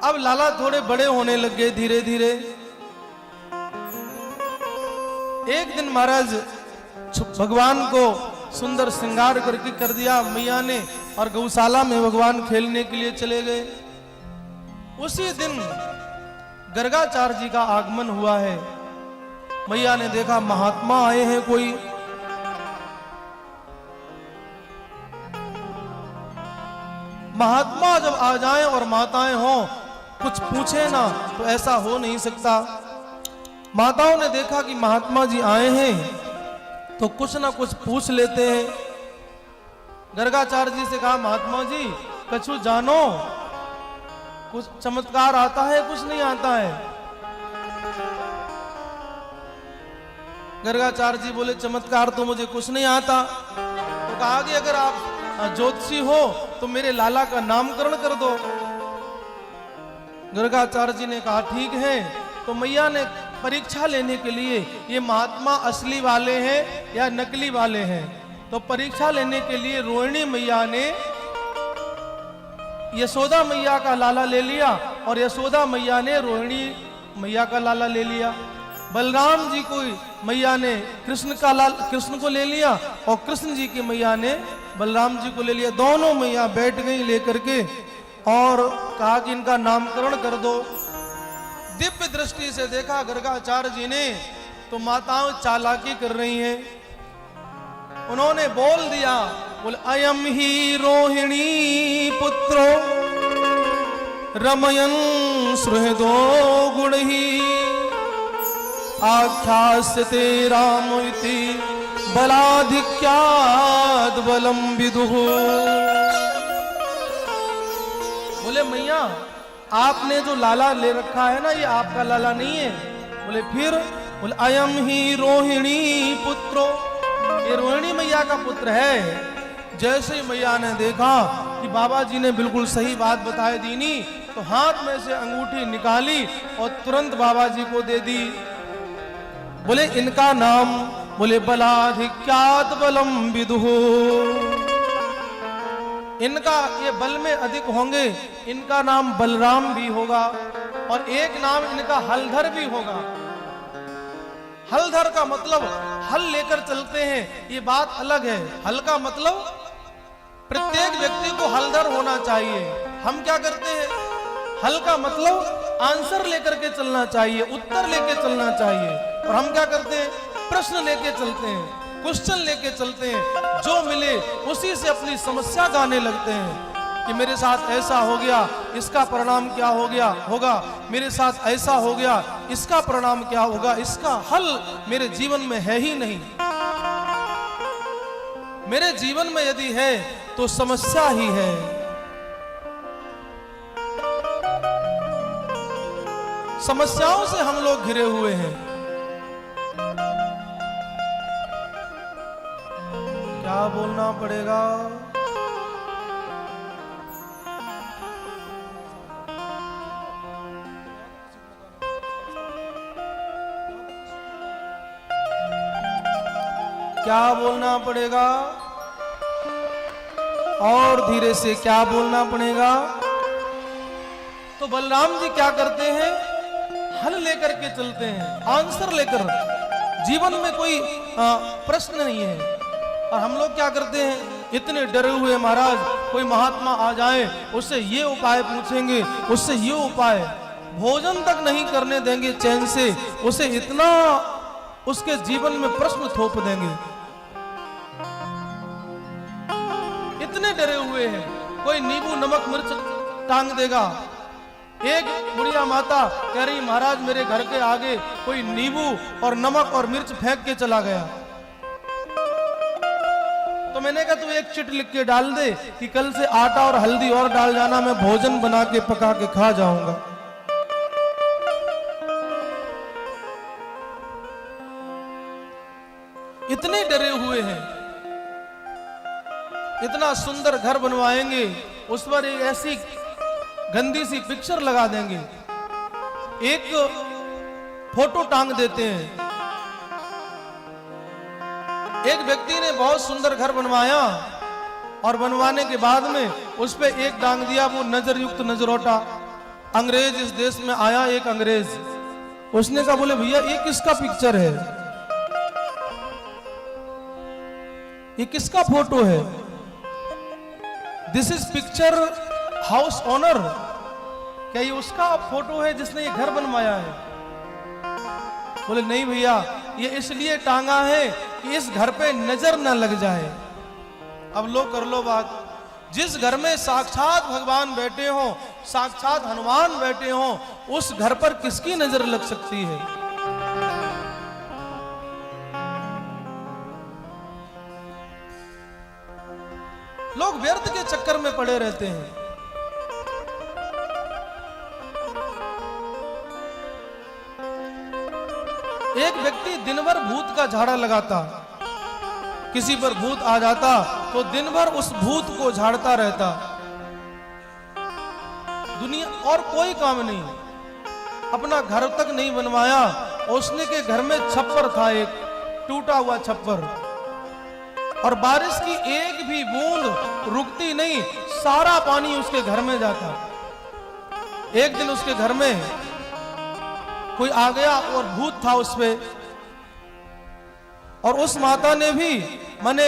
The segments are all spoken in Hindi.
अब लाला थोड़े बड़े होने लग गए धीरे धीरे। एक दिन महाराज भगवान को सुंदर श्रृंगार करके कर दिया मैया ने, और गौशाला में भगवान खेलने के लिए चले गए। उसी दिन गर्गाचार्य जी का आगमन हुआ है। मैया ने देखा महात्मा आए हैं कोई। महात्मा जब आ जाएं और माताएं हों, कुछ पूछे ना तो ऐसा हो नहीं सकता। माताओं ने देखा कि महात्मा जी आए हैं तो कुछ ना कुछ पूछ लेते हैं। गर्गाचार्य जी से कहा महात्मा जी कछु जानो, कुछ चमत्कार आता है कुछ नहीं आता है। गर्गाचार्य जी बोले चमत्कार तो मुझे कुछ नहीं आता। तो कहा कि अगर आप ज्योतिषी हो तो मेरे लाला का नामकरण कर दो। गर्गाचार्य जी ने कहा ठीक है। तो मैया ने परीक्षा लेने के लिए ये महात्मा असली वाले हैं या नकली वाले हैं, तो परीक्षा लेने के लिए रोहिणी मैया ने यशोदा मैया का लाला ले लिया और यशोदा मैया ने रोहिणी मैया का लाला ले लिया। बलराम जी को मैया ने कृष्ण को ले लिया और कृष्ण जी की मैया ने बलराम जी को ले लिया। दोनों मैया बैठ गई लेकर के और कहा कि इनका नामकरण कर दो। दिव्य दृष्टि से देखा गर्गाचार्य जी ने तो माताएं चालाकी कर रही हैं। उन्होंने बोल दिया, बोल अयम ही रोहिणी पुत्रो रमयन सुहृदो गुण ही आख्यास्यते राम इति बलाधिक्याद बलम विदुः। बोले मैया आपने जो लाला ले रखा है ना, ये आपका लाला नहीं है। बोले फिर? बोले अयम ही रोहिणी पुत्रो, ये रोहिणी मैया का पुत्र है। जैसे ही मैया ने देखा कि बाबा जी ने बिल्कुल सही बात बताई दीनी, तो हाथ में से अंगूठी निकाली और तुरंत बाबा जी को दे दी। बोले इनका नाम, बोले बलाधिक्यात बलम विदुः, इनका ये बल में अधिक होंगे, इनका नाम बलराम भी होगा और एक नाम इनका हलधर भी होगा। हलधर का मतलब हल लेकर चलते हैं, ये बात अलग है। हल का मतलब प्रत्येक व्यक्ति को हलधर होना चाहिए। हम क्या करते हैं, हल का मतलब आंसर लेकर के चलना चाहिए, उत्तर लेके चलना चाहिए। और हम क्या करते हैं, प्रश्न लेके चलते हैं, क्वेश्चन लेके चलते हैं। जो मिले उसी से अपनी समस्या गाने लगते हैं कि मेरे साथ ऐसा हो गया, इसका परिणाम क्या हो गया होगा, मेरे साथ ऐसा हो गया, इसका परिणाम क्या होगा, इसका हल मेरे जीवन में है ही नहीं। मेरे जीवन में यदि है तो समस्या ही है। समस्याओं से हम लोग घिरे हुए हैं। क्या बोलना पड़ेगा? क्या बोलना पड़ेगा? और धीरे से क्या बोलना पड़ेगा? तो बलराम जी क्या करते हैं, हल लेकर के चलते हैं, आंसर लेकर। जीवन में कोई प्रश्न नहीं है। और हम लोग क्या करते हैं, इतने डरे हुए महाराज, कोई महात्मा आ जाए उससे ये उपाय पूछेंगे, उससे ये उपाय, भोजन तक नहीं करने देंगे चैन से, उसे इतना उसके जीवन में प्रश्न थोप देंगे। इतने डरे हुए हैं। कोई नींबू नमक मिर्च टांग देगा। एक बुढ़िया माता कह रही महाराज मेरे घर के आगे कोई नींबू और नमक और मिर्च फेंक के चला गया। तो मैंने कहा तू एक चिट लिख के डाल दे कि कल से आटा और हल्दी और डाल जाना, मैं भोजन बना के पका के खा जाऊंगा। इतने डरे हुए हैं। इतना सुंदर घर बनवाएंगे, उस पर एक ऐसी गंदी सी पिक्चर लगा देंगे, एक फोटो टांग देते हैं। एक व्यक्ति ने बहुत सुंदर घर बनवाया और बनवाने के बाद में उस पे एक टांग दिया, वो नजर युक्त नजरोटा। अंग्रेज इस देश में आया, एक अंग्रेज, उसने कहा बोले भैया ये किसका पिक्चर है, ये किसका फोटो है? This is picture house owner, क्या ये उसका फोटो है जिसने ये घर बनवाया है? बोले नहीं भैया, ये इसलिए टांगा है कि इस घर पे नजर न लग जाए। अब लो कर लो बात, जिस घर में साक्षात भगवान बैठे हो, साक्षात हनुमान बैठे हो, उस घर पर किसकी नजर लग सकती है? लोग व्यर्थ के चक्कर में पड़े रहते हैं। एक व्यक्ति दिन भर भूत का झाड़ा लगाता, किसी पर भूत आ जाता तो दिन भर उस भूत को झाड़ता रहता, दुनिया और कोई काम नहीं, अपना घर तक नहीं बनवाया। उसने के घर में छप्पर था, एक टूटा हुआ छप्पर, और बारिश की एक भी बूंद रुकती नहीं, सारा पानी उसके घर में जाता। एक दिन उसके घर में कोई आ गया और भूत था उस पे, और उस माता ने भी माने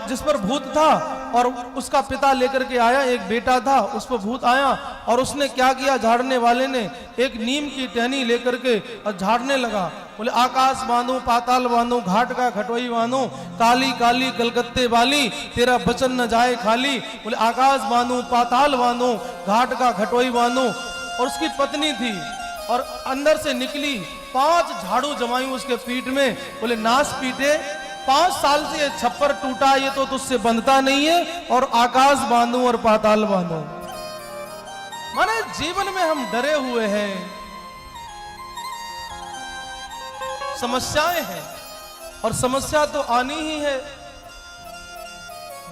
जिस पर भूत था, और उसका पिता लेकर के आया, एक बेटा था, उस पर भूत आया, और उसने क्या किया, झाड़ने वाले ने एक नीम की टहनी लेकर के और झाड़ने लगा। बोले आकाश बांधू पाताल बांधू, घाट का खटोई बांधू, काली काली कलकत्ते वाली, तेरा बचन न जाए खाली। बोले आकाश बांधू पाताल बांधू, घाट का खटोई बांधू। और उसकी पत्नी थी और अंदर से निकली, 5 झाड़ू जमाई उसके पीठ में। बोले नास पीटे, 5 साल से ये छप्पर टूटा, ये तो तुझसे बंधता नहीं है, और आकाश बांधू और पाताल बांधू। माने जीवन में हम डरे हुए हैं, समस्याएं हैं, और समस्या तो आनी ही है।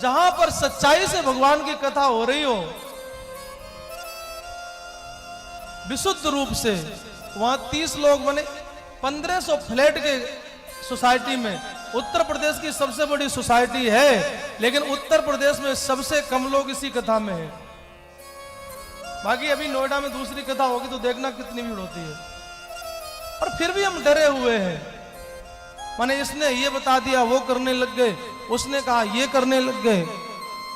जहां पर सच्चाई से भगवान की कथा हो रही हो, विशुद्ध रूप से, वहां 30 लोग बने, 1500 फ्लैट के सोसाइटी में, उत्तर प्रदेश की सबसे बड़ी सोसाइटी है, लेकिन उत्तर प्रदेश में सबसे कम लोग इसी कथा में है। बाकी अभी नोएडा में दूसरी कथा होगी तो देखना कितनी भीड़ होती है, और फिर भी हम डरे हुए हैं। माने इसने ये बता दिया, वो करने लग गए, उसने कहा ये करने लग गए।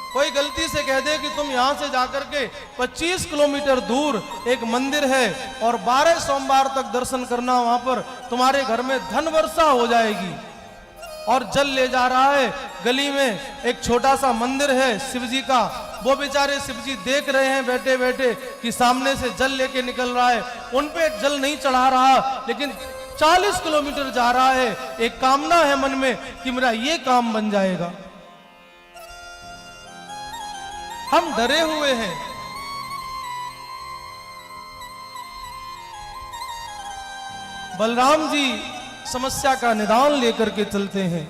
कोई गलती से कह दे कि तुम यहां से जाकर के 25 किलोमीटर दूर एक मंदिर है और 12 सोमवार तक दर्शन करना, वहां पर तुम्हारे घर में धन वर्षा हो जाएगी। और जल ले जा रहा है, गली में एक छोटा सा मंदिर है शिव जी का, वो बेचारे शिव जी देख रहे हैं बैठे बैठे कि सामने से जल लेके निकल रहा है, उन पे जल नहीं चढ़ा रहा, लेकिन 40 किलोमीटर जा रहा है, एक कामना है मन में कि मेरा ये काम बन जाएगा। हम डरे हुए हैं। बलराम जी समस्या का निदान लेकर के चलते हैं।